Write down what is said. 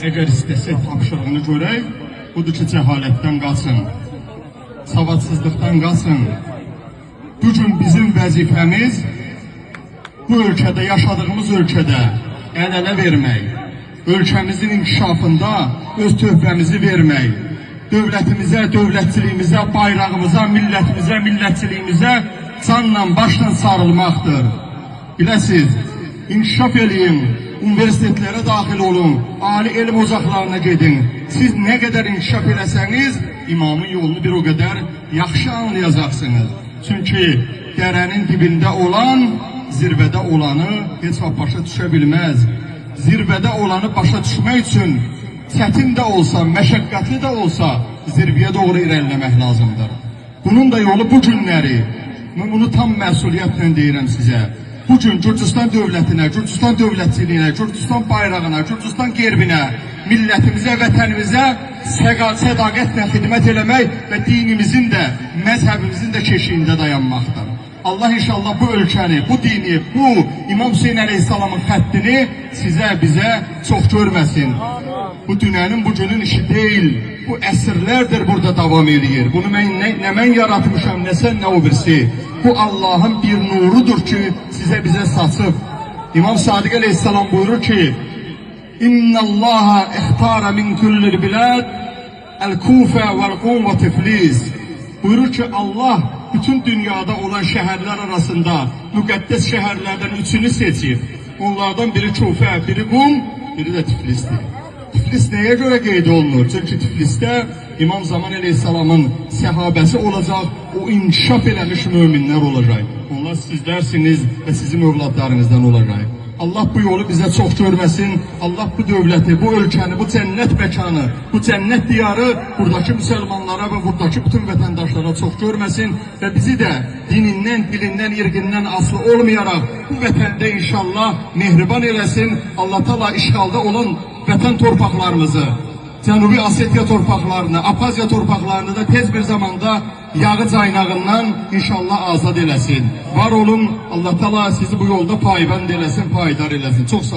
Eğer istesek tapşırığını görək, budur ki, cəhalətdən qaçın, savadsızlıqdan qaçın. Bugün bizim vəzifəmiz bu ölkədə, yaşadığımız ölkədə əl-ələ vermək, ölkəmizin inkişafında öz töhfəmizi vermək, dövlətimizə, dövlətçiliyimizə, bayrağımıza, millətimizə, millətçiliyimizə canla, başla sarılmaqdır. Biləsiz, inkişaf eləyin, universitetlərə daxil olun, ali elm ocaqlarına gedin. Siz nə qədər inkişaf eləsəniz, imamın yolunu bir o qədər yaxşı anlayacaqsınız. Çünki dərənin dibində olan, zirvədə olanı heç vaxt başa düşə bilməz. Zirvədə olanı başa düşmək üçün çətin də olsa, məşəqqətli də olsa, zirvəyə doğru irəliləmək lazımdır. Bunun da yolu bu günləri, mən bunu tam məsuliyyətlə deyirəm sizə. Bugün Gürcistan dövlətinə, Gürcistan dövlətçiliyinə, Gürcistan bayrağına, Gürcistan gerbinə, millətimizə, vətənimizə sədaqətlə xidmət eləmək və dinimizin də, məzhəbimizin də keşiyində dayanmaqdır. Allah inşallah bu ölkəni, bu dini, bu İmam Hüseyin Əleyhisselamın xəttini sizə, bizə çox görməsin. Bu dünənin, bu günün işi deyil. Bu əsrlərdir burada davam edir. Bunu nə mən yaratmışam, nə sən, nə o birisi. Bu Allah'ın bir nurudur ki, sizə, bizə saçıb. İmam Sadiq Aleyhisselam buyurur ki, İnna Allaha ihtara min kullil bilad el-Kufe vel-Qum ve Tiflis. Buyurur ki, Allah bütün dünyada olan şəhərlər arasında müqəddəs şəhərlərdən üçünü seçib. Onlardan biri Kufe, biri Qum, biri də Tiflisdir. Tiflis nəyə görə qeyd olunur? Çünki Tiflisdə İmam Zaman Aleyhisselamın səhabəsi olacaq, o inkişaf eləmiş müminlər olacaq. Onlar sizlərsiniz və sizin övladlarınızdan olacaq. Allah bu yolu bizə çox görməsin. Allah bu dövləti, bu ölkəni, bu cənnət məkanı, bu cənnət diyarı buradakı müsəlmanlara və buradakı bütün vətəndaşlara çox görməsin və bizi də dinindən, dilindən, irqindən asılı olmayaraq bu vətəndə inşallah mehriban eləsin. Allah Taala işğalda olan vətən torpaqlarımızı, Cənubi Asiyya torpaqlarını, Abxaziya torpaqlarını da tez bir zamanda yağı caynağından inşallah azad eləsin. Var olun, Allah Taala sizi bu yolda payvənd eləsin, payidar eləsin. Çox sağ olun.